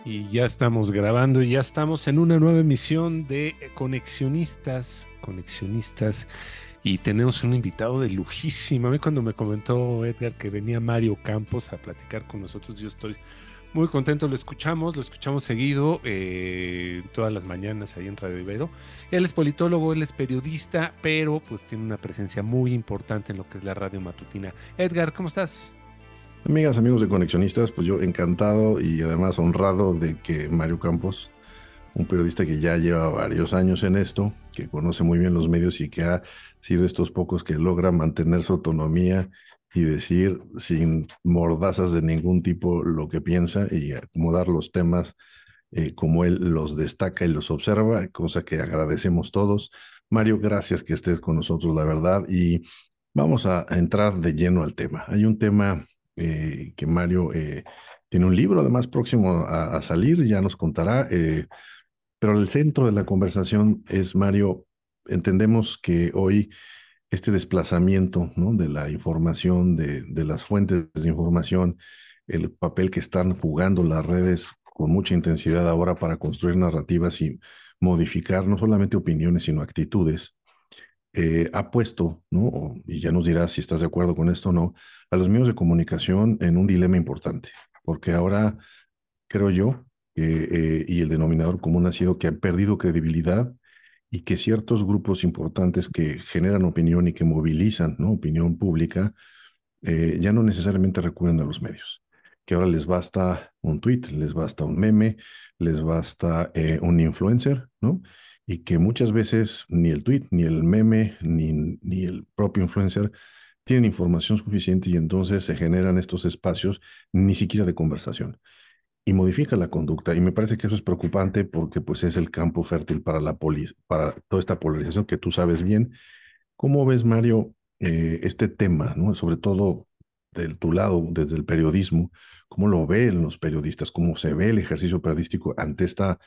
Y ya estamos grabando y ya estamos en una nueva emisión de Conexionistas, y tenemos un invitado de lujísima. A mí cuando me comentó Edgar que venía Mario Campos a platicar con nosotros, yo estoy muy contento. Lo escuchamos seguido todas las mañanas ahí en Radio Ibero. Él es politólogo, él es periodista, pero pues tiene una presencia muy importante en lo que es la radio matutina. Edgar, ¿cómo estás? Amigas, amigos de Conexionistas, pues yo encantado y además honrado de que Mario Campos, un periodista que ya lleva varios años en esto, que conoce muy bien los medios y que ha sido estos pocos que logra mantener su autonomía y decir sin mordazas de ningún tipo lo que piensa y acomodar los temas como él los destaca y los observa, cosa que agradecemos todos. Mario, gracias que estés con nosotros, la verdad, y vamos a entrar de lleno al tema. Hay un tema que Mario tiene un libro además próximo a salir, ya nos contará, pero el centro de la conversación es, Mario, entendemos que hoy este desplazamiento, ¿no?, de la información, de las fuentes de información, el papel que están jugando las redes con mucha intensidad ahora para construir narrativas y modificar no solamente opiniones, sino actitudes, ha puesto, ¿no? Y ya nos dirás si estás de acuerdo con esto o no, a los medios de comunicación en un dilema importante, porque ahora creo yo que, y el denominador común ha sido que han perdido credibilidad y que ciertos grupos importantes que generan opinión y que movilizan, ¿no?, opinión pública, ya no necesariamente recurren a los medios, que ahora les basta un tweet, les basta un meme, les basta un influencer, ¿no? Y que muchas veces ni el tweet, ni el meme, ni el propio influencer tienen información suficiente y entonces se generan estos espacios ni siquiera de conversación y modifica la conducta. Y me parece que eso es preocupante porque pues es el campo fértil para para toda esta polarización que tú sabes bien. ¿Cómo ves, Mario, este tema, ¿no? Sobre todo de tu lado, desde el periodismo, ¿cómo lo ven los periodistas? ¿Cómo se ve el ejercicio periodístico ante esta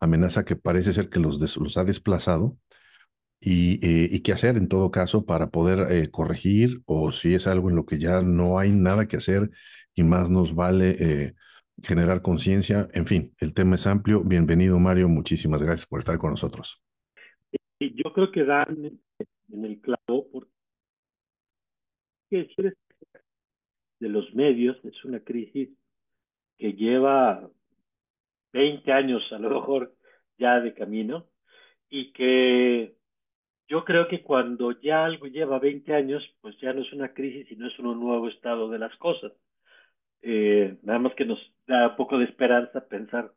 amenaza que parece ser que los ha desplazado? Y qué hacer en todo caso para poder corregir, o si es algo en lo que ya no hay nada que hacer y más nos vale generar conciencia. En fin, el tema es amplio. Bienvenido, Mario. Muchísimas gracias por estar con nosotros. Y yo creo que dan en el clavo, porque decir de los medios es una crisis que lleva 20 años a lo mejor ya de camino y que yo creo que cuando ya algo lleva 20 años, pues ya no es una crisis, sino es un nuevo estado de las cosas. Nada más que nos da un poco de esperanza pensar,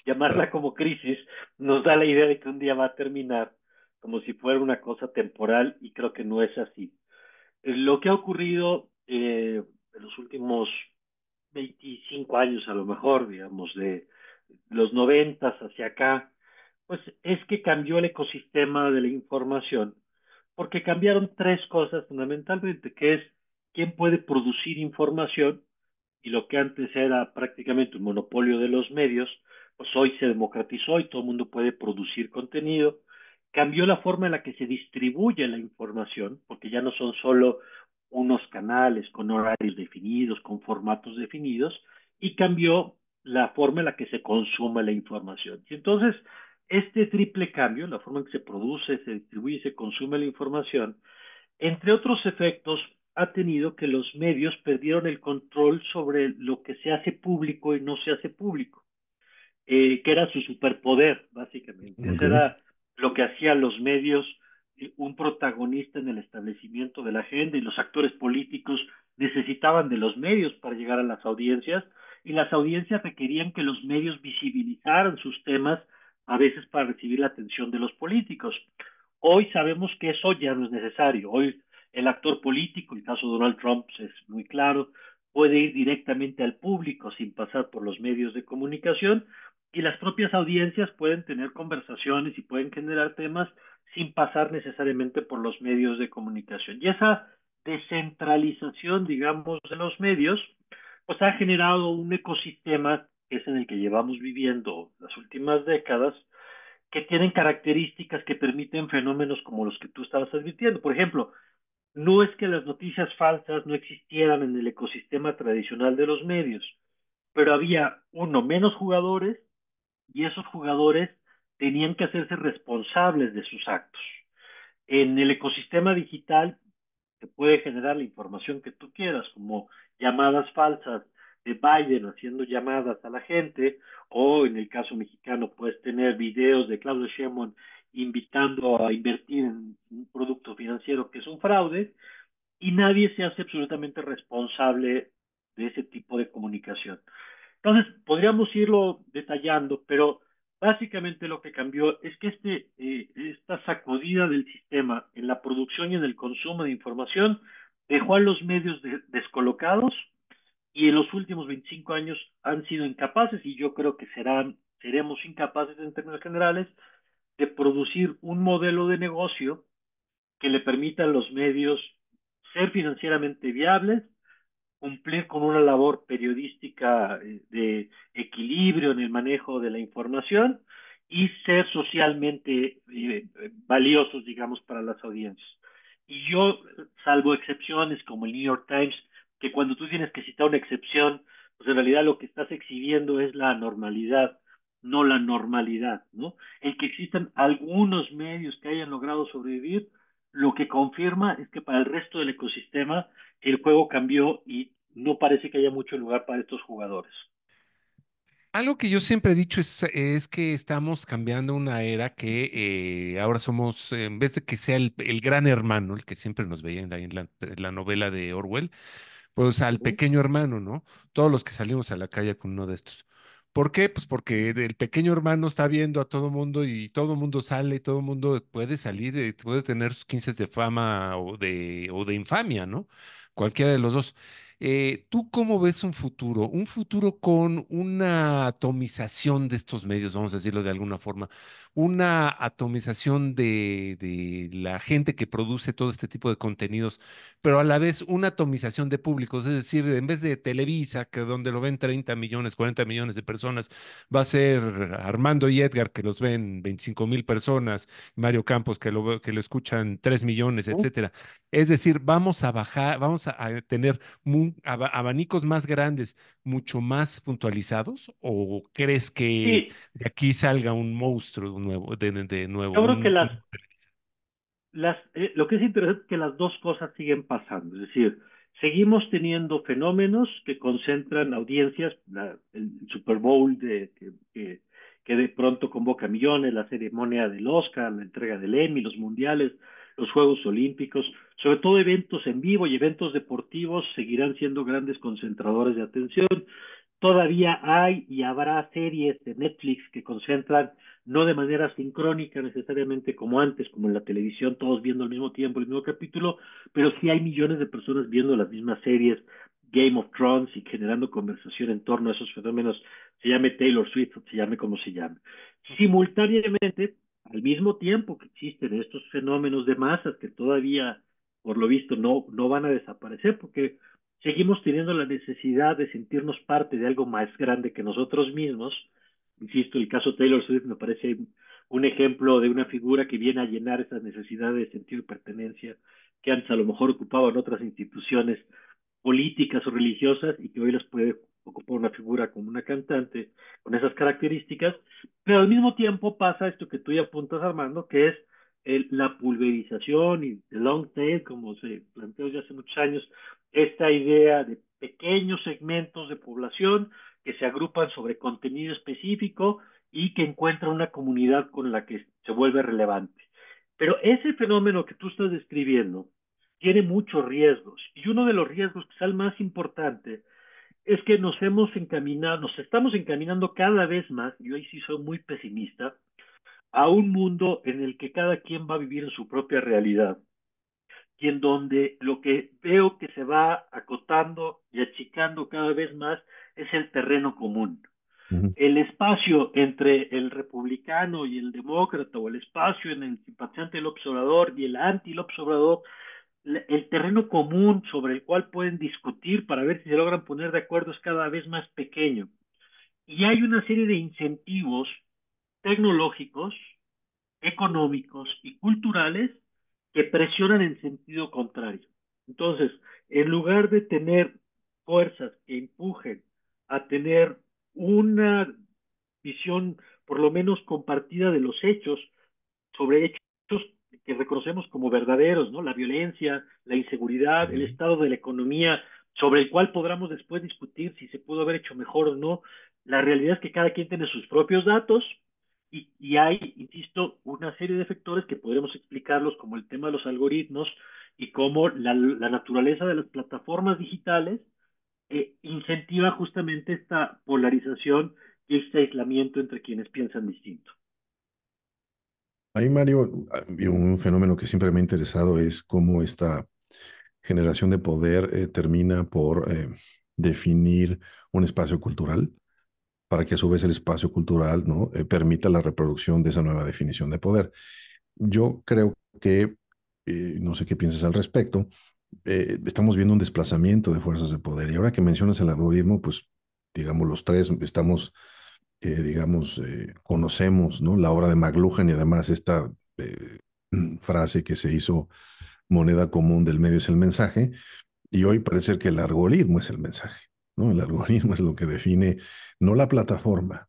Claro. llamarla como crisis, nos da la idea de que un día va a terminar como si fuera una cosa temporal y creo que no es así. Lo que ha ocurrido en los últimos 25 años, a lo mejor, digamos, de los 90 hacia acá, pues es que cambió el ecosistema de la información, porque cambiaron tres cosas fundamentalmente, que es quién puede producir información, y lo que antes era prácticamente un monopolio de los medios, pues hoy se democratizó y todo el mundo puede producir contenido. Cambió la forma en la que se distribuye la información, porque ya no son solo unos canales con horarios definidos, con formatos definidos, y cambió la forma en la que se consume la información. Y entonces, este triple cambio, la forma en que se produce, se distribuye y se consume la información, entre otros efectos, ha tenido que los medios perdieron el control sobre lo que se hace público y no se hace público, que era su superpoder, básicamente. Ok. Eso era lo que hacían los medios, un protagonista en el establecimiento de la agenda, y los actores políticos necesitaban de los medios para llegar a las audiencias, y las audiencias requerían que los medios visibilizaran sus temas, a veces para recibir la atención de los políticos. Hoy sabemos que eso ya no es necesario. Hoy el actor político, el caso de Donald Trump es muy claro, puede ir directamente al público sin pasar por los medios de comunicación, y las propias audiencias pueden tener conversaciones y pueden generar temas sin pasar necesariamente por los medios de comunicación. Y esa descentralización, digamos, de los medios, pues ha generado un ecosistema que es en el que llevamos viviendo las últimas décadas, que tienen características que permiten fenómenos como los que tú estabas advirtiendo. Por ejemplo, no es que las noticias falsas no existieran en el ecosistema tradicional de los medios, pero había uno, menos jugadores, y esos jugadores tenían que hacerse responsables de sus actos. En el ecosistema digital se puede generar la información que tú quieras, como llamadas falsas de Biden haciendo llamadas a la gente, o en el caso mexicano puedes tener videos de Claudio Sheinbaum invitando a invertir en un producto financiero que es un fraude, y nadie se hace absolutamente responsable de ese tipo de comunicación. Entonces, podríamos irlo detallando, pero básicamente lo que cambió es que esta sacudida del sistema en la producción y en el consumo de información dejó a los medios descolocados, y en los últimos 25 años han sido incapaces, y yo creo que seremos incapaces en términos generales, de producir un modelo de negocio que le permita a los medios ser financieramente viables, cumplir con una labor periodística de equilibrio en el manejo de la información y ser socialmente valiosos, digamos, para las audiencias. Y yo, salvo excepciones como el New York Times, que cuando tú tienes que citar una excepción, pues en realidad lo que estás exhibiendo es la normalidad, no la normalidad, ¿no? El que existan algunos medios que hayan logrado sobrevivir, lo que confirma es que para el resto del ecosistema el juego cambió y no parece que haya mucho lugar para estos jugadores. Algo que yo siempre he dicho es que estamos cambiando una era que ahora somos, en vez de que sea el gran hermano, el que siempre nos veía en la novela de Orwell, pues al Ujú. pequeño hermano, ¿no? Todos los que salimos a la calle con uno de estos. ¿Por qué? Pues porque el pequeño hermano está viendo a todo mundo y todo mundo sale, y todo mundo puede salir, puede tener sus 15 de fama o de infamia, ¿no? Cualquiera de los dos. ¿Tú cómo ves un futuro? Un futuro con una atomización de estos medios, vamos a decirlo de alguna forma, una atomización de la gente que produce todo este tipo de contenidos, pero a la vez una atomización de públicos, es decir, en vez de Televisa, que donde lo ven 30 millones, 40 millones de personas, va a ser Armando y Edgar, que los ven 25,000 personas, Mario Campos, que lo escuchan 3 millones, Ujú. etcétera. Es decir, vamos a bajar, vamos a tener abanicos más grandes, mucho más puntualizados, ¿o crees que Sí, de aquí salga un monstruo nuevo, de nuevo, yo creo que un Televisa? lo que es interesante es que las dos cosas siguen pasando, es decir, seguimos teniendo fenómenos que concentran audiencias, el Super Bowl que de pronto convoca millones, la ceremonia del Oscar, la entrega del Emmy, los mundiales, los Juegos Olímpicos, sobre todo eventos en vivo y eventos deportivos seguirán siendo grandes concentradores de atención. Todavía hay y habrá series de Netflix que concentran no de manera sincrónica necesariamente como antes, como en la televisión, todos viendo al mismo tiempo el mismo capítulo, pero sí hay millones de personas viendo las mismas series, Game of Thrones, y generando conversación en torno a esos fenómenos, se llame Taylor Swift o se llame como se llame. Simultáneamente, al mismo tiempo que existen estos fenómenos de masas que todavía, por lo visto, no van a desaparecer, porque seguimos teniendo la necesidad de sentirnos parte de algo más grande que nosotros mismos. Insisto, el caso Taylor Swift me parece un ejemplo de una figura que viene a llenar esas necesidades de sentido de pertenencia que antes a lo mejor ocupaban otras instituciones políticas o religiosas, y que hoy las puede ocupar una figura como una cantante con esas características, pero al mismo tiempo pasa esto que tú ya apuntas, Armando, que es la pulverización y el long tail, como se planteó ya hace muchos años, esta idea de pequeños segmentos de población que se agrupan sobre contenido específico y que encuentran una comunidad con la que se vuelve relevante. Pero ese fenómeno que tú estás describiendo tiene muchos riesgos, y uno de los riesgos, quizá el más importante, es que nos estamos encaminando cada vez más, y hoy sí soy muy pesimista, a un mundo en el que cada quien va a vivir en su propia realidad, y en donde lo que veo que se va acotando y achicando cada vez más es el terreno común. Ujú. El espacio entre el republicano y el demócrata, o el espacio en el simpatizante del observador y el anti-observador, el terreno común sobre el cual pueden discutir para ver si se logran poner de acuerdo, es cada vez más pequeño. Y hay una serie de incentivos tecnológicos, económicos y culturales que presionan en sentido contrario. Entonces, en lugar de tener fuerzas que empujen a tener una visión por lo menos compartida de los hechos, sobre hechos que reconocemos como verdaderos, ¿no? La violencia, la inseguridad, el Ujú. estado de la economía, sobre el cual podamos después discutir si se pudo haber hecho mejor o no. La realidad es que cada quien tiene sus propios datos y hay, insisto, una serie de factores que podremos explicarlos, como el tema de los algoritmos y cómo la naturaleza de las plataformas digitales incentiva justamente esta polarización y este aislamiento entre quienes piensan distinto. Ahí, Mario, y un fenómeno que siempre me ha interesado es cómo esta generación de poder termina por definir un espacio cultural para que a su vez el espacio cultural, ¿no? Permita la reproducción de esa nueva definición de poder. Yo creo que, no sé qué piensas al respecto, estamos viendo un desplazamiento de fuerzas de poder. Y ahora que mencionas el algoritmo, pues digamos los tres estamos, digamos, conocemos, ¿no? La obra de McLuhan y además esta frase que se hizo moneda común del medio es el mensaje. Y hoy parece ser que el algoritmo es el mensaje, ¿no? El algoritmo es lo que define, no la plataforma,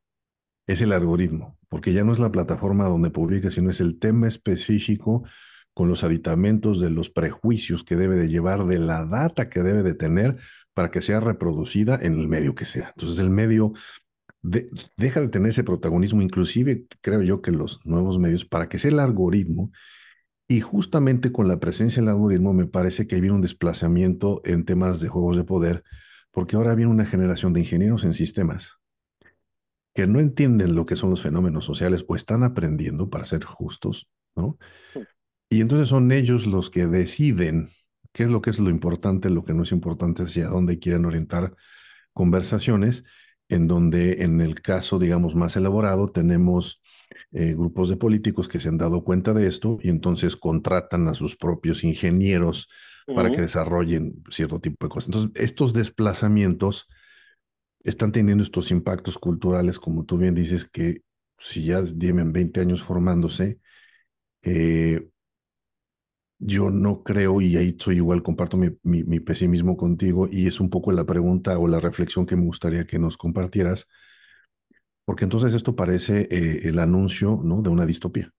es el algoritmo, porque ya no es la plataforma donde publica, sino es el tema específico con los aditamentos de los prejuicios que debe de llevar, de la data que debe de tener para que sea reproducida en el medio que sea. Entonces el medio de- deja de tener ese protagonismo, inclusive creo yo que los nuevos medios, para que sea el algoritmo, y justamente con la presencia del algoritmo me parece que viene un desplazamiento en temas de juegos de poder, porque ahora viene una generación de ingenieros en sistemas que no entienden lo que son los fenómenos sociales o están aprendiendo, para ser justos, ¿no? Y entonces son ellos los que deciden qué es lo importante, lo que no es importante, hacia dónde quieren orientar conversaciones, en donde en el caso, digamos, más elaborado, tenemos grupos de políticos que se han dado cuenta de esto y entonces contratan a sus propios ingenieros para que Uh-huh. desarrollen cierto tipo de cosas. Entonces, estos desplazamientos están teniendo estos impactos culturales, como tú bien dices, que si ya llevan 20 años formándose, eh, yo no creo, y ahí soy igual, comparto mi pesimismo contigo, y es un poco la pregunta o la reflexión que me gustaría que nos compartieras, porque entonces esto parece el anuncio, ¿no? De una distopía.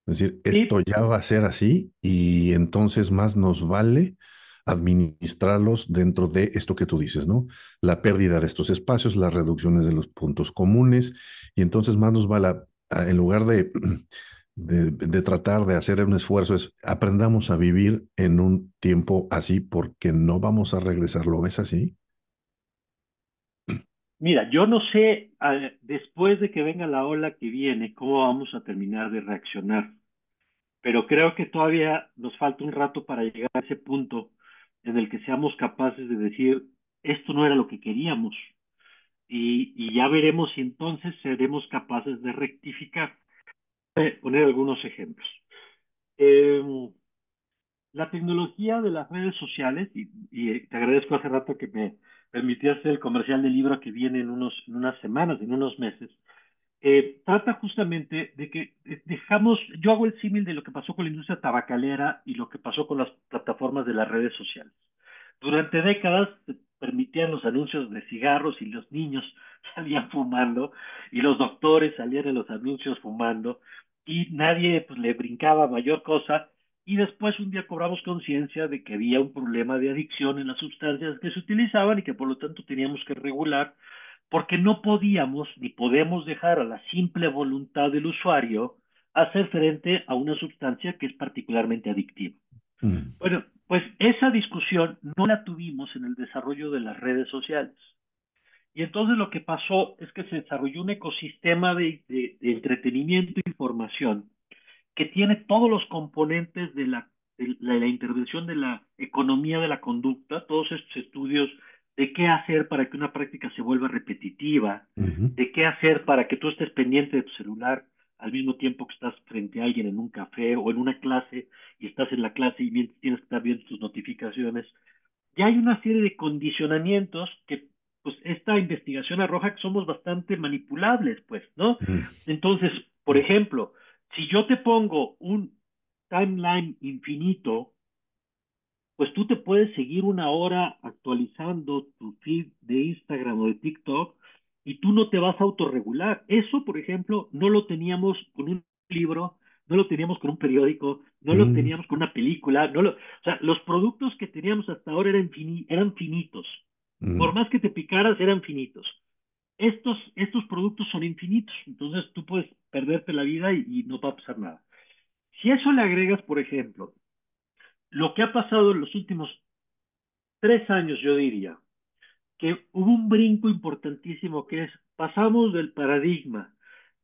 Es decir, esto Sí, ya va a ser así y entonces más nos vale administrarlos dentro de esto que tú dices, ¿no? La pérdida de estos espacios, las reducciones de los puntos comunes y entonces más nos vale, en lugar de tratar de hacer un esfuerzo, es aprendamos a vivir en un tiempo así porque no vamos a regresar. ¿Lo ves así? mira, yo no sé, después de que venga la ola que viene, cómo vamos a terminar de reaccionar, pero creo que todavía nos falta un rato para llegar a ese punto en el que seamos capaces de decir, esto no era lo que queríamos, y ya veremos si entonces seremos capaces de rectificar. Poner algunos ejemplos. Eh, la tecnología de las redes sociales, y te agradezco hace rato que me permitías hacer el comercial del libro que viene en unas semanas, en unos meses, trata justamente de que dejamos, yo hago el símil de lo que pasó con la industria tabacalera y lo que pasó con las plataformas de las redes sociales. Durante décadas se permitían los anuncios de cigarros y los niños salían fumando y los doctores salían en los anuncios fumando y nadie pues, le brincaba mayor cosa y después un día cobramos conciencia de que había un problema de adicción en las sustancias que se utilizaban y que por lo tanto teníamos que regular porque no podíamos ni podemos dejar a la simple voluntad del usuario hacer frente a una sustancia que es particularmente adictiva. Mm, Bueno, pues esa discusión no la tuvimos en el desarrollo de las redes sociales. Y entonces lo que pasó es que se desarrolló un ecosistema de entretenimiento e información que tiene todos los componentes de la intervención de la economía de la conducta, todos estos estudios de qué hacer para que una práctica se vuelva repetitiva, ujú, de qué hacer para que tú estés pendiente de tu celular al mismo tiempo que estás frente a alguien en un café o en una clase y estás en la clase y mientras tienes que estar viendo tus notificaciones. Ya hay una serie de condicionamientos que pues esta investigación arroja que somos bastante manipulables, pues, ¿no? mm, Entonces, por ejemplo, si yo te pongo un timeline infinito, pues tú te puedes seguir una hora actualizando tu feed de Instagram o de TikTok, y tú no te vas a autorregular. Eso, por ejemplo, no lo teníamos con un libro, no lo teníamos con un periódico, no lo Mm, teníamos con una película, o sea, los productos que teníamos hasta ahora eran finitos. Por mm. más que te picaras, eran finitos. Estos productos son infinitos, entonces tú puedes perderte la vida y no va a pasar nada. Si a eso le agregas, por ejemplo, lo que ha pasado en los últimos 3 años, yo diría, que hubo un brinco importantísimo que es, pasamos del paradigma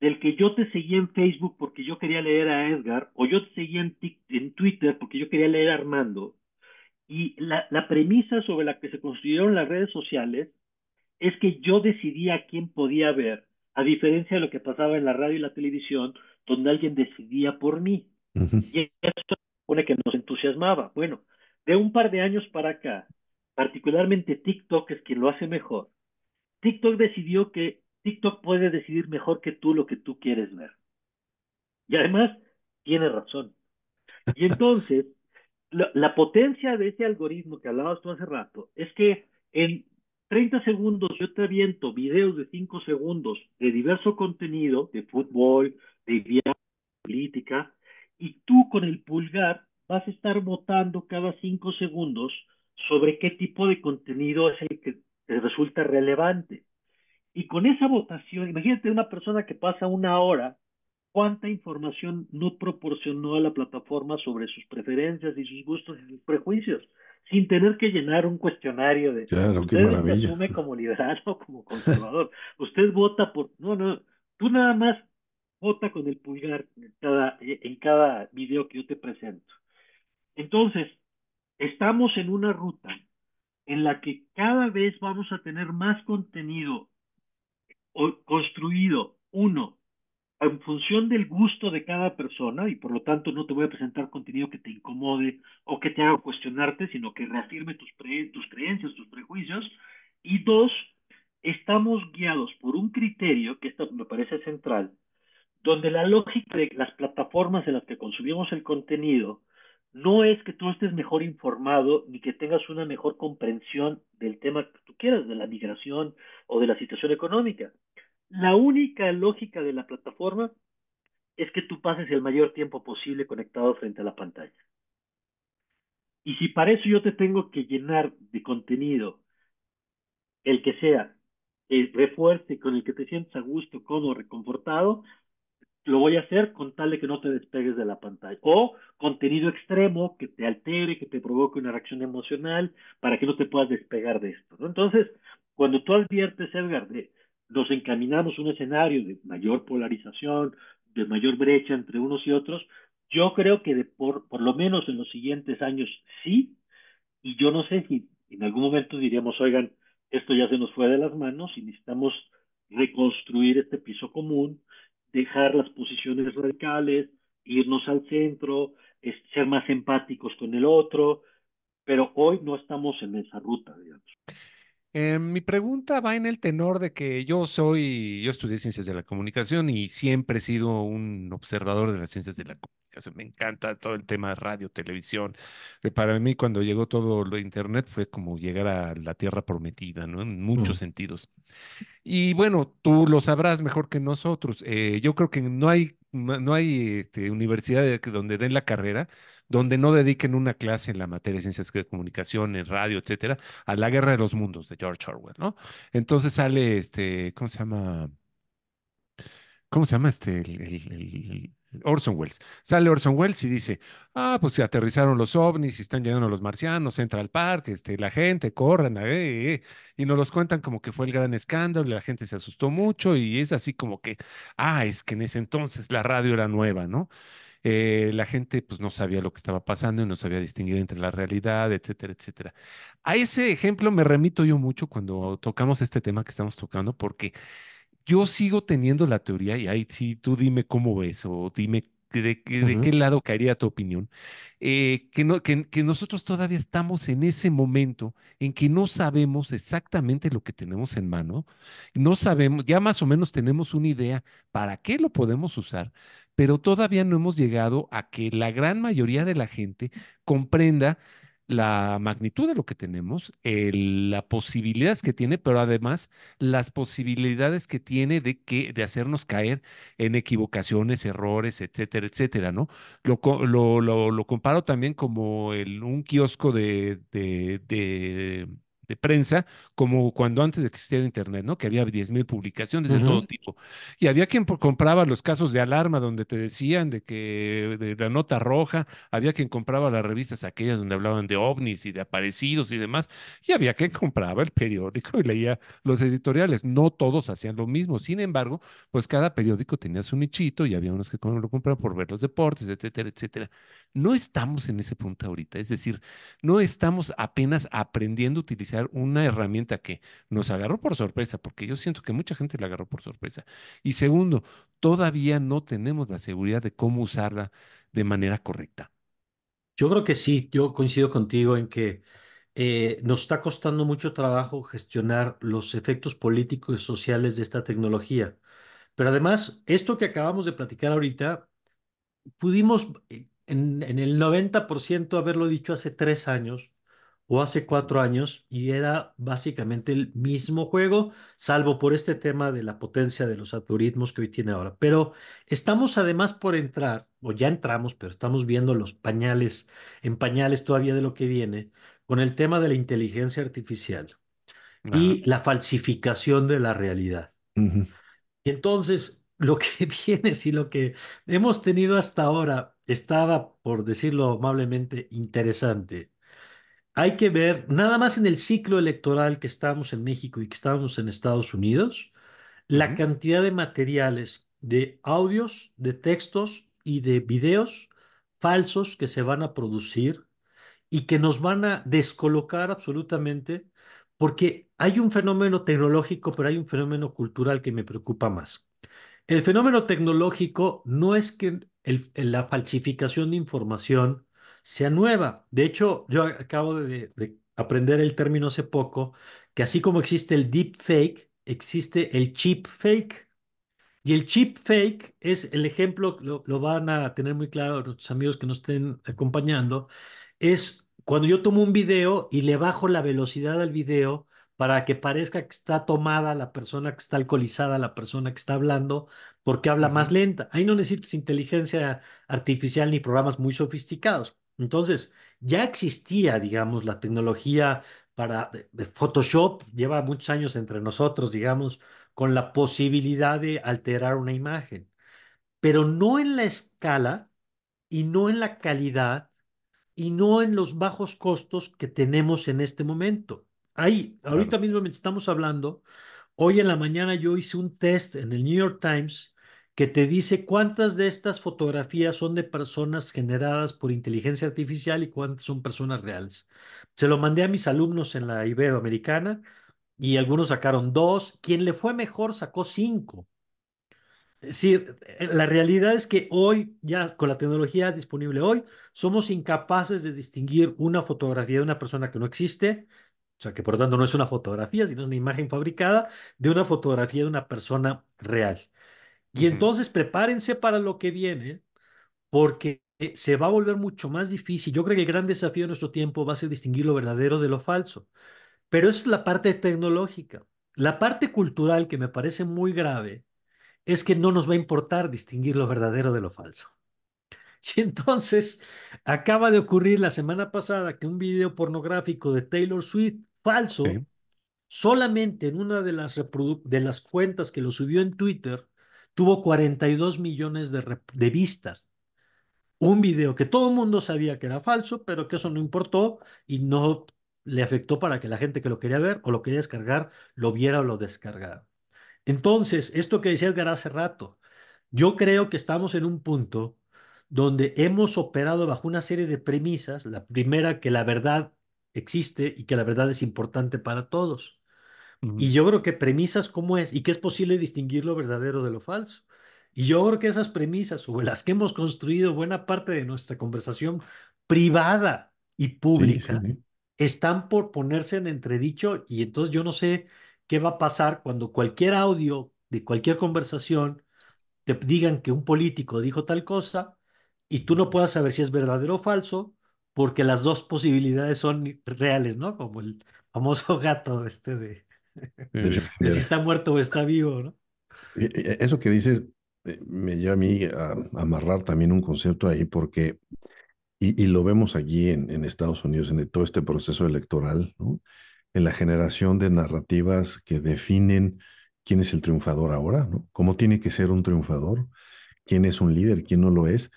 del que yo te seguía en Facebook porque yo quería leer a Edgar, o yo te seguía en Twitter porque yo quería leer a Armando, y la premisa sobre la que se construyeron las redes sociales es que yo decidía a quién podía ver, a diferencia de lo que pasaba en la radio y la televisión, donde alguien decidía por mí. Ujú. Y eso supone que nos entusiasmaba. Bueno, de un par de años para acá, particularmente TikTok es quien lo hace mejor. TikTok decidió que TikTok puede decidir mejor que tú lo que tú quieres ver. Y además, tiene razón. Y entonces, la potencia de ese algoritmo que hablabas tú hace rato es que en 30 segundos yo te aviento videos de 5 segundos de diverso contenido, de fútbol, de viaje, política, y tú con el pulgar vas a estar votando cada 5 segundos sobre qué tipo de contenido es el que te resulta relevante. Y con esa votación, imagínate una persona que pasa una hora, cuánta información no proporcionó a la plataforma sobre sus preferencias y sus gustos y sus prejuicios, sin tener que llenar un cuestionario de, Claro, qué ¿usted se maravilla. asume como liberal o como conservador? ¿Usted vota por...? No, no, tú nada más vota con el pulgar en cada video que yo te presento. Entonces, estamos en una ruta en la que cada vez vamos a tener más contenido construido, uno, en función del gusto de cada persona, y por lo tanto no te voy a presentar contenido que te incomode o que te haga cuestionarte, sino que reafirme tus creencias, tus prejuicios. Y dos, estamos guiados por un criterio, que esto me parece central, donde la lógica de las plataformas en las que consumimos el contenido no es que tú estés mejor informado ni que tengas una mejor comprensión del tema que tú quieras, de la migración o de la situación económica. La única lógica de la plataforma es que tú pases el mayor tiempo posible conectado frente a la pantalla. Y si para eso yo te tengo que llenar de contenido, el que sea, el refuerce con el que te sientas a gusto, cómodo, reconfortado, lo voy a hacer con tal de que no te despegues de la pantalla. O contenido extremo que te altere, que te provoque una reacción emocional, para que no te puedas despegar de esto, ¿no? Entonces, cuando tú adviertes, Edgar, de nos encaminamos a un escenario de mayor polarización, de mayor brecha entre unos y otros, yo creo que por lo menos en los siguientes años sí, y yo no sé si en algún momento diríamos, oigan, esto ya se nos fue de las manos y necesitamos reconstruir este piso común, dejar las posiciones radicales, irnos al centro, ser más empáticos con el otro, pero hoy no estamos en esa ruta, digamos. Mi pregunta va en el tenor de que yo estudié ciencias de la comunicación y siempre he sido un observador de las ciencias de la comunicación. Me encanta todo el tema de radio, televisión. Para mí, cuando llegó todo lo de internet, fue como llegar a la tierra prometida, ¿no? En muchos Mm, sentidos. Y bueno, tú lo sabrás mejor que nosotros. Yo creo que no hay universidad donde den la carrera, donde no dediquen una clase en la materia de ciencias de comunicación, en radio, etcétera, a la Guerra de los Mundos de George Orwell, ¿no? Entonces sale ¿cómo se llama? ¿Cómo se llama Orson Welles? Sale Orson Welles y dice, pues se aterrizaron los ovnis y están llegando los marcianos, entra al parque, la gente, corran, y nos los cuentan como que fue el gran escándalo, y la gente se asustó mucho y es así como que, es que en ese entonces la radio era nueva, ¿no? La gente pues no sabía lo que estaba pasando y no sabía distinguir entre la realidad, etcétera, etcétera. A ese ejemplo me remito yo mucho cuando tocamos este tema que estamos tocando, porque yo sigo teniendo la teoría, y ahí sí tú dime cómo ves o dime de qué ujú, lado caería tu opinión, que nosotros todavía estamos en ese momento en que no sabemos exactamente lo que tenemos en mano, no sabemos, ya más o menos tenemos una idea para qué lo podemos usar, pero todavía no hemos llegado a que la gran mayoría de la gente comprenda la magnitud de lo que tenemos, las posibilidades que tiene, pero además las posibilidades que tiene de hacernos caer en equivocaciones, errores, etcétera, etcétera, ¿no? Lo comparo también como un kiosco de prensa, como cuando antes de que existiera Internet, ¿no? Que había 10,000 publicaciones de todo Ujú. tipo. Y había quien compraba los casos de alarma donde te decían de la nota roja, había quien compraba las revistas aquellas donde hablaban de ovnis y de aparecidos y demás, y había quien compraba el periódico y leía los editoriales. No todos hacían lo mismo. Sin embargo, pues cada periódico tenía su nichito y había unos que lo compraban por ver los deportes, etcétera, etcétera. No estamos en ese punto ahorita, es decir, no estamos apenas aprendiendo a utilizar una herramienta que nos agarró por sorpresa, porque yo siento que mucha gente la agarró por sorpresa. Y segundo, todavía no tenemos la seguridad de cómo usarla de manera correcta. Yo creo que sí, yo coincido contigo en que nos está costando mucho trabajo gestionar los efectos políticos y sociales de esta tecnología. Pero además, esto que acabamos de platicar ahorita, pudimos en el 90% haberlo dicho hace 3 años o hace Ujú. 4 años y era básicamente el mismo juego, salvo por este tema de la potencia de los algoritmos que hoy tiene ahora. Pero estamos además por entrar, o ya entramos, pero estamos viendo los pañales, en pañales todavía de lo que viene, con el tema de la inteligencia artificial Ajá. y la falsificación de la realidad. Ujú. Y entonces, lo que viene, si lo que hemos tenido hasta ahora estaba, por decirlo amablemente, interesante. Hay que ver, nada más en el ciclo electoral que estábamos en México y que estábamos en Estados Unidos, la Ujú, cantidad de materiales, de audios, de textos y de videos falsos que se van a producir y que nos van a descolocar absolutamente, porque hay un fenómeno tecnológico, pero hay un fenómeno cultural que me preocupa más. El fenómeno tecnológico no es que la falsificación de información sea nueva. De hecho, yo acabo de aprender el término hace poco, que así como existe el deep fake, existe el cheap fake. Y el chip fake es el ejemplo, lo van a tener muy claro nuestros amigos que nos estén acompañando, es cuando yo tomo un video y le bajo la velocidad al video para que parezca que está tomada la persona que está alcoholizada, la persona que está hablando, porque habla más ujú, lenta. Ahí no necesitas inteligencia artificial ni programas muy sofisticados. Entonces, ya existía, digamos, la tecnología de Photoshop, lleva muchos años entre nosotros, digamos con la posibilidad de alterar una imagen, pero no en la escala y no en la calidad y no en los bajos costos que tenemos en este momento. Ahí, claro. ahorita mismo me estamos hablando, hoy en la mañana yo hice un test en el New York Times que te dice cuántas de estas fotografías son de personas generadas por inteligencia artificial y cuántas son personas reales. Se lo mandé a mis alumnos en la Iberoamericana y algunos sacaron dos. Quien le fue mejor sacó cinco. Es decir, la realidad es que hoy, ya con la tecnología disponible hoy, somos incapaces de distinguir una fotografía de una persona que no existe, o sea, que por lo tanto no es una fotografía, sino es una imagen fabricada, de una fotografía de una persona real. Y Ujú, entonces prepárense para lo que viene, porque se va a volver mucho más difícil. Yo creo que el gran desafío de nuestro tiempo va a ser distinguir lo verdadero de lo falso. Pero esa es la parte tecnológica. La parte cultural que me parece muy grave es que no nos va a importar distinguir lo verdadero de lo falso. Y entonces acaba de ocurrir la semana pasada que un video pornográfico de Taylor Swift falso, sí, solamente en una de las cuentas que lo subió en Twitter, tuvo 42 millones de vistas. Un video que todo el mundo sabía que era falso, pero que eso no importó y no le afectó para que la gente que lo quería ver o lo quería descargar lo viera o lo descargara. Entonces, esto que decía Edgar hace rato, yo creo que estamos en un punto donde hemos operado bajo una serie de premisas. La primera, que la verdad existe y que la verdad es importante para todos. ujú, Y yo creo que premisas como es, y que es posible distinguir lo verdadero de lo falso. Y yo creo que esas premisas sobre las que hemos construido buena parte de nuestra conversación privada y Sí, sí, pública sí. están por ponerse en entredicho y entonces yo no sé qué va a pasar cuando cualquier audio de cualquier conversación te digan que un político dijo tal cosa y tú no puedas saber si es verdadero o falso, porque las dos posibilidades son reales, ¿no? Como el famoso gato De de si Schrödinger. está muerto o está vivo, ¿no? Eso que dices me lleva a mí a amarrar también un concepto ahí, porque, y lo vemos allí en Estados Unidos, en todo este proceso electoral, ¿no? En la generación de narrativas que definen quién es el triunfador ahora, ¿no? Cómo tiene que ser un triunfador, quién es un líder, quién no lo es.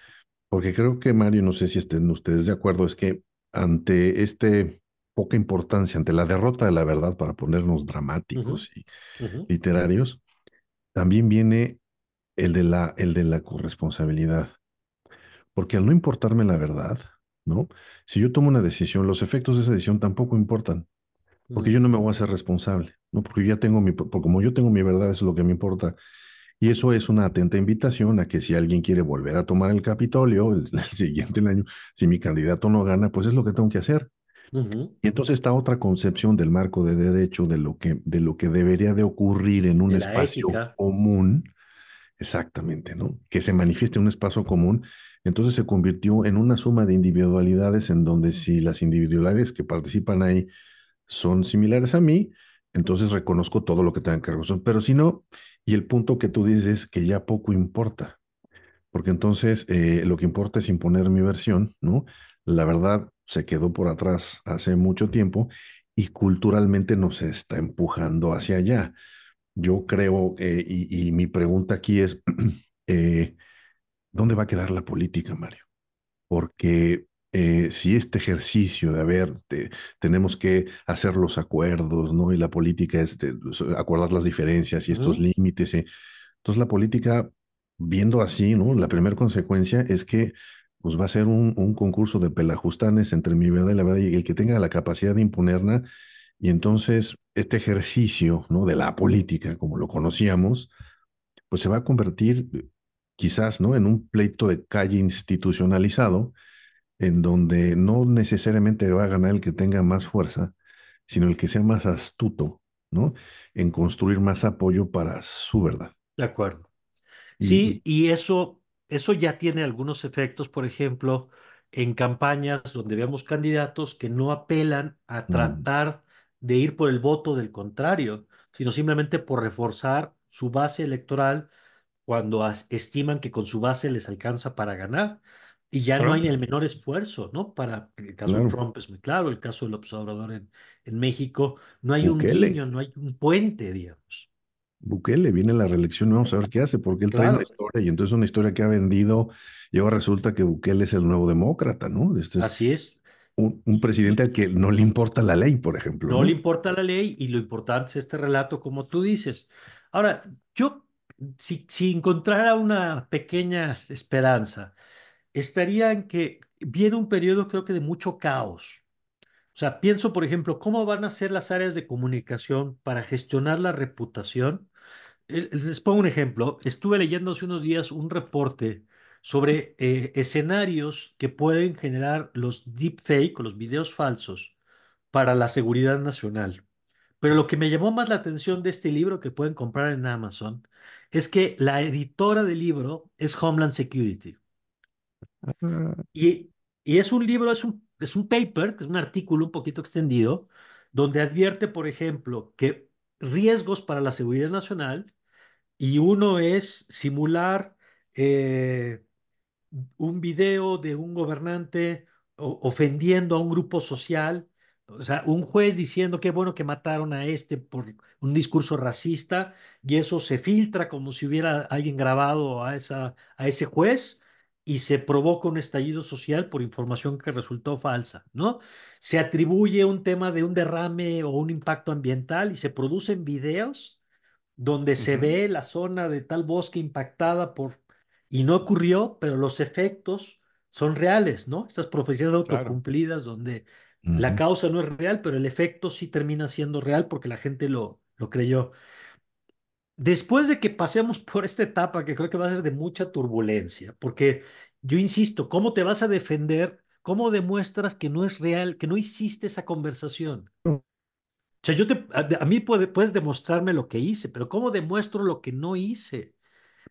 Porque creo que, Mario, no sé si estén ustedes de acuerdo, es que ante este poca importancia, ante la derrota de la verdad, para ponernos Ujú, dramáticos y ujú, literarios, también viene el de la corresponsabilidad. Porque al no importarme la verdad, ¿no? Si yo tomo una decisión, los efectos de esa decisión tampoco importan, porque mm, yo no me voy a hacer responsable, ¿no? Porque yo ya tengo como yo tengo mi verdad, eso es lo que me importa. Y eso es una atenta invitación a que si alguien quiere volver a tomar el Capitolio el siguiente año, si mi candidato no gana, pues es lo que tengo que hacer. ujú. Y entonces está otra concepción del marco de derecho, de lo que debería de ocurrir en un De la espacio ética, común, exactamente, ¿no? Que se manifieste en un espacio común. Entonces se convirtió en una suma de individualidades en donde si las individualidades que participan ahí son similares a mí, entonces reconozco todo lo que tengan que reconocer. Pero si no, y el punto que tú dices es que ya poco importa, porque entonces lo que importa es imponer mi versión, ¿no? La verdad se quedó por atrás hace mucho tiempo y culturalmente nos está empujando hacia allá. Yo creo, y mi pregunta aquí es, eh, ¿dónde va a quedar la política, Mario? Porque si este ejercicio de, a ver, tenemos que hacer los acuerdos, ¿no? Y la política es acordar las diferencias y estos ujú, límites. Entonces la política, viendo así, ¿no? La primera consecuencia es que pues va a ser un concurso de pelajustanes entre mi verdad y la verdad, y el que tenga la capacidad de imponerla, y entonces este ejercicio, ¿no? De la política, como lo conocíamos, pues se va a convertir quizás, ¿no? En un pleito de calle institucionalizado en donde no necesariamente va a ganar el que tenga más fuerza, sino el que sea más astuto, ¿no? En construir más apoyo para su verdad. de acuerdo. Y Sí, y eso ya tiene algunos efectos, por ejemplo, en campañas donde vemos candidatos que no apelan a mm, tratar de ir por el voto del contrario, sino simplemente por reforzar su base electoral cuando estiman que con su base les alcanza para ganar. Y ya no Trump, hay el menor esfuerzo, ¿no? Para el caso de claro, Trump es muy claro, el caso del observador en México, no hay un Bukele, guiño, no hay un puente, digamos. Bukele viene a la reelección, vamos a ver qué hace, porque él trae una Claro, historia y entonces una historia que ha vendido, y ahora resulta que Bukele es el nuevo demócrata, ¿no? Este es así es. un presidente al que no le importa la ley, por ejemplo, No le ¿no? importa la ley y lo importante es este relato, como tú dices. Ahora, yo, si encontrara una pequeña esperanza, estaría en que viene un periodo, creo que de mucho caos. O sea, pienso, por ejemplo, cómo van a ser las áreas de comunicación para gestionar la reputación. Les pongo un ejemplo. Estuve leyendo hace unos días un reporte sobre escenarios que pueden generar los deepfake o los videos falsos para la seguridad nacional. Pero lo que me llamó más la atención de este libro que pueden comprar en Amazon es que la editora del libro es Homeland Security. Ah, Y, y es un libro, es un paper, que es un artículo un poquito extendido, donde advierte, por ejemplo, que riesgos para la seguridad nacional, y uno es simular eh, un video de un gobernante ofendiendo a un grupo social, o sea, un juez diciendo qué bueno que mataron a este por un discurso racista, y eso se filtra como si hubiera alguien grabado a ese juez. Y se provoca un estallido social por información que resultó falsa, ¿no? Se atribuye un tema de un derrame o un impacto ambiental y se producen videos donde se ujú, ve la zona de tal bosque impactada por, y no ocurrió, pero los efectos son reales, ¿no? Estas profecías claro, autocumplidas donde la ujú. causa no es real, pero el efecto sí termina siendo real porque la gente lo creyó. Después de que pasemos por esta etapa, que creo que va a ser de mucha turbulencia, porque yo insisto, ¿cómo te vas a defender? ¿Cómo demuestras que no es real, que no hiciste esa conversación? O sea, a mí puedes demostrarme lo que hice, pero ¿cómo demuestro lo que no hice?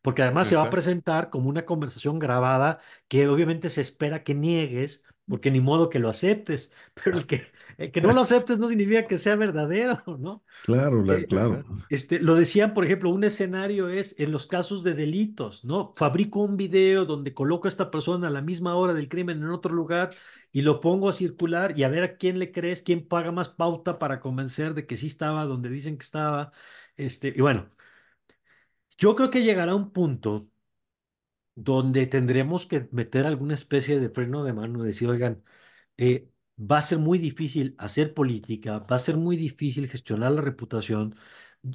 Porque además se va a exacto. presentar como una conversación grabada que obviamente se espera que niegues porque ni modo que lo aceptes, pero el que no lo aceptes no significa que sea verdadero, ¿no? Claro, Eh, claro. Exacto. lo decían, por ejemplo, un escenario es en los casos de delitos, ¿no? Fabrico un video donde coloco a esta persona a la misma hora del crimen en otro lugar y lo pongo a circular y a ver a quién le crees, quién paga más pauta para convencer de que sí estaba donde dicen que estaba. Y bueno, yo creo que llegará un punto donde tendremos que meter alguna especie de freno de mano, decir, oigan, va a ser muy difícil hacer política, va a ser muy difícil gestionar la reputación,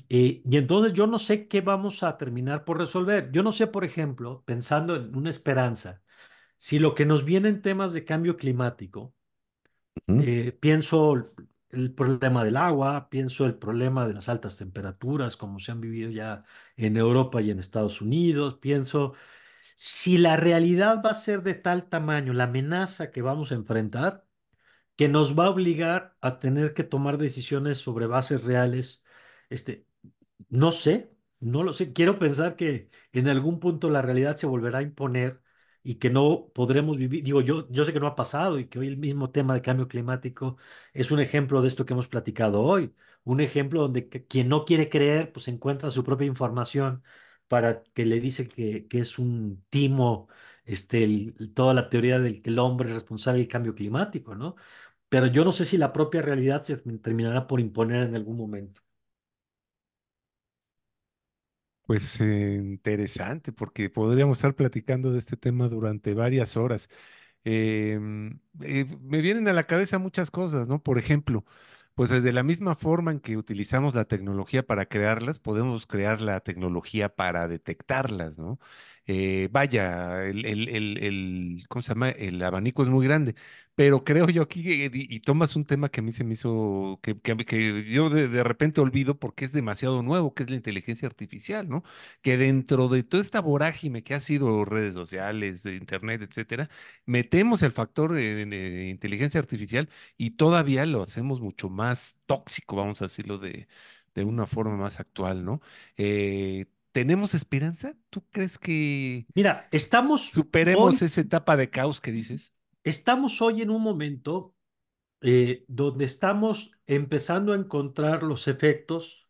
y entonces yo no sé qué vamos a terminar por resolver. Yo no sé, por ejemplo, pensando en una esperanza, si lo que nos viene en temas de cambio climático, Ujú. pienso el problema del agua, pienso el problema de las altas temperaturas, como se han vivido ya en Europa y en Estados Unidos, pienso si la realidad va a ser de tal tamaño, la amenaza que vamos a enfrentar, que nos va a obligar a tener que tomar decisiones sobre bases reales. Este, no sé, no lo sé. Quiero pensar que en algún punto la realidad se volverá a imponer y que no podremos vivir. Digo, yo sé que no ha pasado y que hoy el mismo tema de cambio climático es un ejemplo de esto que hemos platicado hoy. Un ejemplo donde quien no quiere creer, pues encuentra su propia información para que le dice que es un timo, toda la teoría del que el hombre es responsable del cambio climático, ¿no? Pero yo no sé si la propia realidad se terminará por imponer en algún momento. Pues interesante, porque podríamos estar platicando de este tema durante varias horas. Me vienen a la cabeza muchas cosas, ¿no? Por ejemplo, pues de la misma forma en que utilizamos la tecnología para crearlas, podemos crear la tecnología para detectarlas, ¿no? Vaya, ¿cómo se llama? El abanico es muy grande, pero creo yo aquí, y tomas un tema que a mí se me hizo, que yo de repente olvido porque es demasiado nuevo, que es la inteligencia artificial, ¿no? Que dentro de toda esta vorágine que ha sido redes sociales, internet, etcétera, metemos el factor de inteligencia artificial y todavía lo hacemos mucho más tóxico, vamos a decirlo de una forma más actual, ¿no? ¿Tenemos esperanza? ¿Tú crees que Mira, superemos esa etapa de caos que dices? estamos hoy en un momento donde estamos empezando a encontrar los efectos.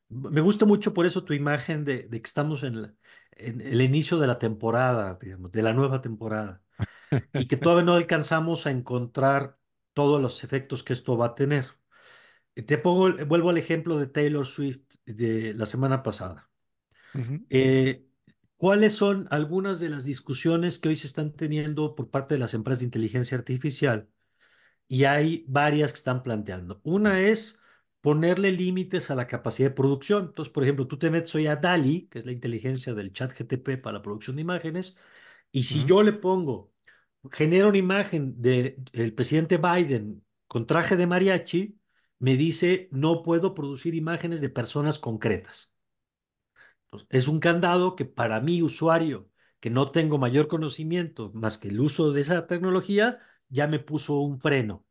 Me gusta mucho por eso tu imagen de que estamos en el inicio de la temporada, digamos, de la nueva temporada, y que todavía no alcanzamos a encontrar todos los efectos que esto va a tener. Vuelvo al ejemplo de Taylor Swift de la semana pasada. Ujú, Eh, ¿Cuáles son algunas de las discusiones que hoy se están teniendo por parte de las empresas de inteligencia artificial? Y hay varias que están planteando. Una es ponerle límites a la capacidad de producción. Entonces, por ejemplo, tú te metes hoy a DALI, que es la inteligencia del chat GTP para la producción de imágenes, y si ujú. yo le pongo, genera una imagen del presidente Biden con traje de mariachi, me dice, no puedo producir imágenes de personas concretas. Entonces, es un candado que para mí, usuario, que no tengo mayor conocimiento más que el uso de esa tecnología, ya me puso un freno.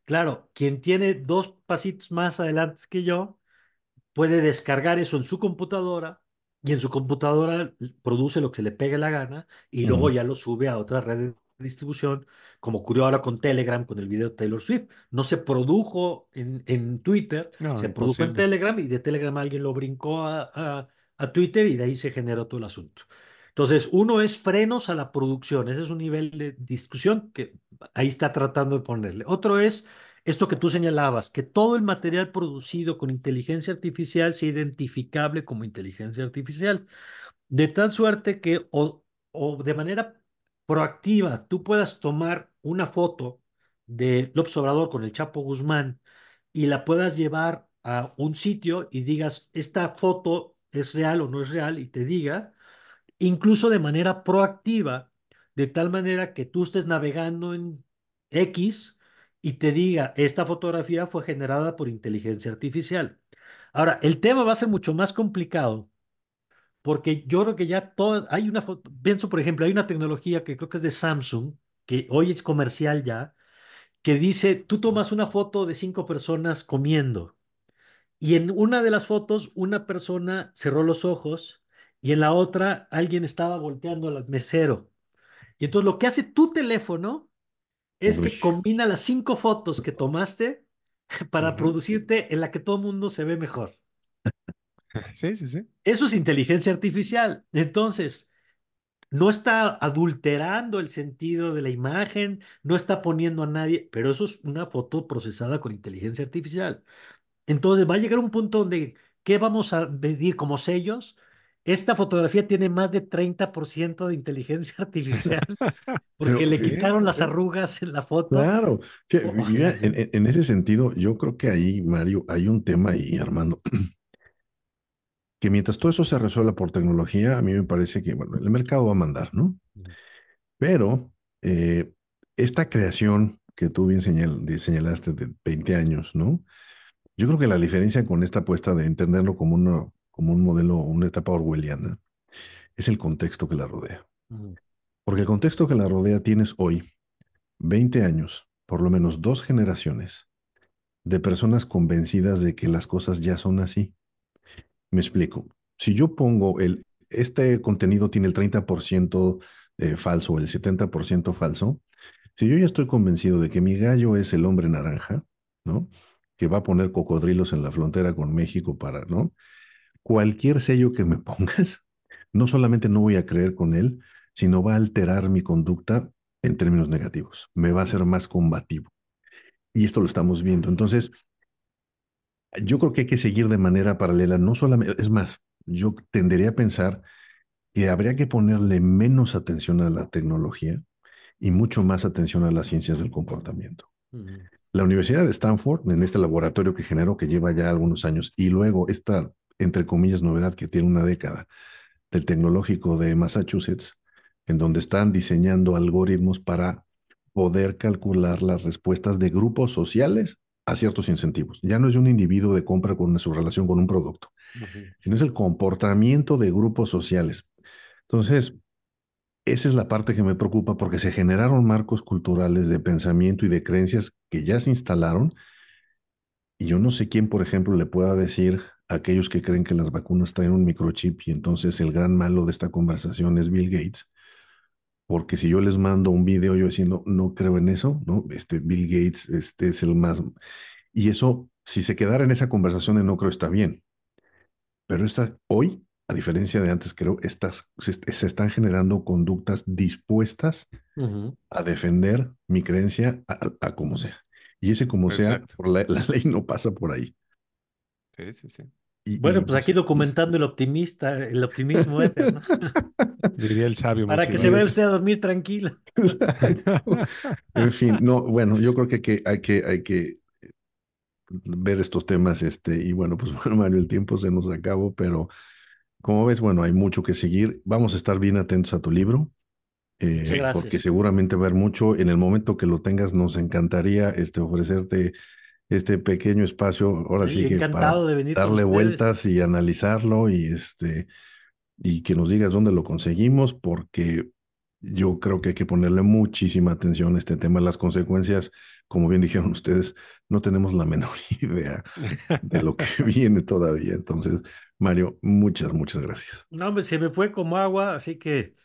Claro, quien tiene dos pasitos más adelante que yo, puede descargar eso en su computadora y en su computadora produce lo que se le pegue la gana y luego Ujú. ya lo sube a otra red de distribución, como ocurrió ahora con Telegram, con el video de Taylor Swift. No se produjo en Twitter, No, se produjo en imposible. Telegram y de Telegram alguien lo brincó a Twitter y de ahí se generó todo el asunto. Entonces, uno es frenos a la producción, ese es un nivel de discusión que ahí está tratando de ponerle. Otro es esto que tú señalabas, que todo el material producido con inteligencia artificial sea identificable como inteligencia artificial, de tal suerte que o de manera proactiva tú puedas tomar una foto de López Obrador con el Chapo Guzmán y la puedas llevar a un sitio y digas, esta foto es real o no es real y te diga, incluso de manera proactiva, de tal manera que tú estés navegando en X y te diga, esta fotografía fue generada por inteligencia artificial. Ahora, el tema va a ser mucho más complicado porque yo creo que ya todo, hay una, pienso por ejemplo, hay una tecnología que creo que es de Samsung, que hoy es comercial ya, que dice, tú tomas una foto de 5 personas comiendo y en una de las fotos una persona cerró los ojos y en la otra alguien estaba volteando al mesero. Y entonces lo que hace tu teléfono es Uy, que combina las 5 fotos que tomaste para Ujú. producirte en la que todo el mundo se ve mejor. Sí, sí, sí. Eso es inteligencia artificial. Entonces, no está adulterando el sentido de la imagen, no está poniendo a nadie, pero eso es una foto procesada con inteligencia artificial. Entonces, va a llegar un punto donde, ¿qué vamos a medir como sellos? Esta fotografía tiene más de 30% de inteligencia artificial porque pero le Sí, quitaron sí, las sí. arrugas en la foto. claro, O sea, mira, en ese sentido, yo creo que ahí, Mario, hay un tema ahí, Armando, que mientras todo eso se resuelva por tecnología, a mí me parece que, bueno, el mercado va a mandar, ¿no? Pero eh, esta creación que tú bien señalaste de 20 años, ¿no? Yo creo que la diferencia con esta apuesta de entenderlo como, como un modelo, una etapa orwelliana, es el contexto que la rodea. ujú, Porque el contexto que la rodea tienes hoy, 20 años, por lo menos 2 generaciones, de personas convencidas de que las cosas ya son así. Me explico. Si yo pongo este contenido tiene el 30% falso, el 70% falso, si yo ya estoy convencido de que mi gallo es el hombre naranja, ¿no? Que va a poner cocodrilos en la frontera con México para, ¿no? Cualquier sello que me pongas, no solamente no voy a creer con él, sino va a alterar mi conducta en términos negativos. Me va a hacer más combativo. Y esto lo estamos viendo. Entonces, yo creo que hay que seguir de manera paralela, no solamente, es más, yo tendería a pensar que habría que ponerle menos atención a la tecnología y mucho más atención a las ciencias del comportamiento. ujú, La Universidad de Stanford, en este laboratorio que generó, que lleva ya algunos años, y luego esta, entre comillas, novedad que tiene una década, del Tecnológico de Massachusetts, en donde están diseñando algoritmos para poder calcular las respuestas de grupos sociales a ciertos incentivos. Ya no es de un individuo de compra con su relación con un producto, ujú. sino es el comportamiento de grupos sociales. Entonces, esa es la parte que me preocupa porque se generaron marcos culturales de pensamiento y de creencias que ya se instalaron y yo no sé quién, por ejemplo, le pueda decir a aquellos que creen que las vacunas traen un microchip y entonces el gran malo de esta conversación es Bill Gates, porque si yo les mando un video yo diciendo, no creo en eso, ¿no? Bill Gates, es el más... Y eso, si se quedara en esa conversación de no creo, está bien. Pero hoy, a diferencia de antes, creo, se están generando conductas dispuestas Ujú. a defender mi creencia a como sea. Y ese como sea, Exacto. por la ley no pasa por ahí. Sí, sí, sí. Y Bueno, pues aquí pues, documentando el optimismo éter, ¿no? Diría el sabio Para que se vaya Monsiváis. usted a dormir tranquilo. exacto. En fin, no, bueno, yo creo que hay que ver estos temas, y bueno, pues bueno, Mario, el tiempo se nos acabó, pero como ves, bueno, hay mucho que seguir. Vamos a estar bien atentos a tu libro, Muchas Sí, porque gracias. seguramente va a haber mucho. En el momento que lo tengas, nos encantaría, ofrecerte este pequeño espacio, ahora Sí, sí que para encantado de venir con darle ustedes. vueltas y analizarlo y que nos digas dónde lo conseguimos, porque yo creo que hay que ponerle muchísima atención a este tema. Las consecuencias, como bien dijeron ustedes, no tenemos la menor idea de lo que viene todavía. Entonces, Mario, muchas, muchas gracias. No, hombre, se me fue como agua, así que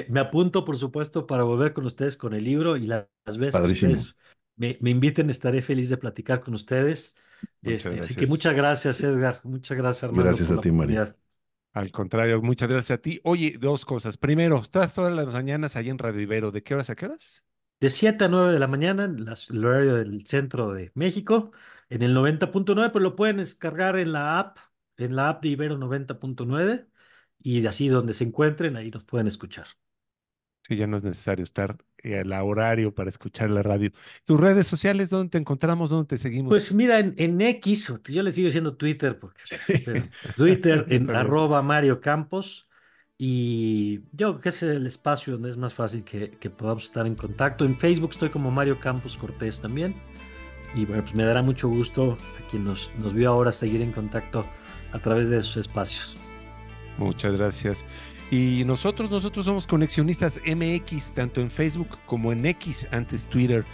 me apunto, por supuesto, para volver con ustedes con el libro y las veces que Padrísimo. ustedes me inviten, estaré feliz de platicar con ustedes. muchas Así que gracias. muchas gracias, Edgar. Muchas gracias, Armando, Gracias por a la ti, Mario. oportunidad. Al contrario, muchas gracias a ti. Oye, dos cosas. Primero, estás todas las mañanas ahí en Radio Ibero. ¿De qué horas a qué horas? De 7 a 9 de la mañana, en el horario del centro de México, en el 90.9, pero lo pueden descargar en la app de Ibero 90.9, y de así donde se encuentren, ahí nos pueden escuchar. Sí, ya no es necesario estar al horario para escuchar la radio. ¿Tus redes sociales, dónde te encontramos? ¿Dónde te Pues seguimos? mira, en X, yo le sigo diciendo Twitter, pero Twitter en Está bien. @Mario Campos, y yo creo que ese es el espacio donde es más fácil que podamos estar en contacto. En Facebook estoy como Mario Campos Cortés también, y bueno, pues me dará mucho gusto a quien nos vio ahora seguir en contacto a través de esos espacios. Muchas gracias. Y nosotros somos Conexionistas MX, tanto en Facebook como en X, antes Twitter.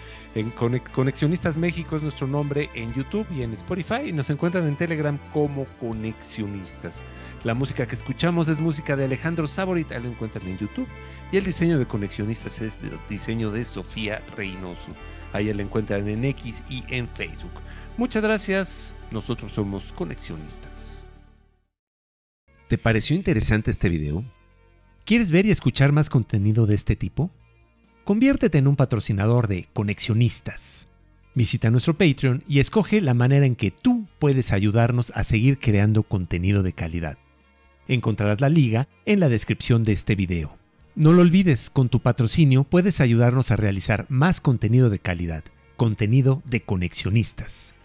Conexionistas México es nuestro nombre en YouTube y en Spotify. Y nos encuentran en Telegram como Conexionistas. La música que escuchamos es música de Alejandro Saborit, ahí lo encuentran en YouTube. Y el diseño de Conexionistas es el diseño de Sofía Reynoso. Ahí la encuentran en X y en Facebook. Muchas gracias. Nosotros somos Conexionistas. ¿Te pareció interesante este video? ¿Quieres ver y escuchar más contenido de este tipo? Conviértete en un patrocinador de Conexionistas. Visita nuestro Patreon y escoge la manera en que tú puedes ayudarnos a seguir creando contenido de calidad. Encontrarás la liga en la descripción de este video. No lo olvides, con tu patrocinio puedes ayudarnos a realizar más contenido de calidad, contenido de Conexionistas.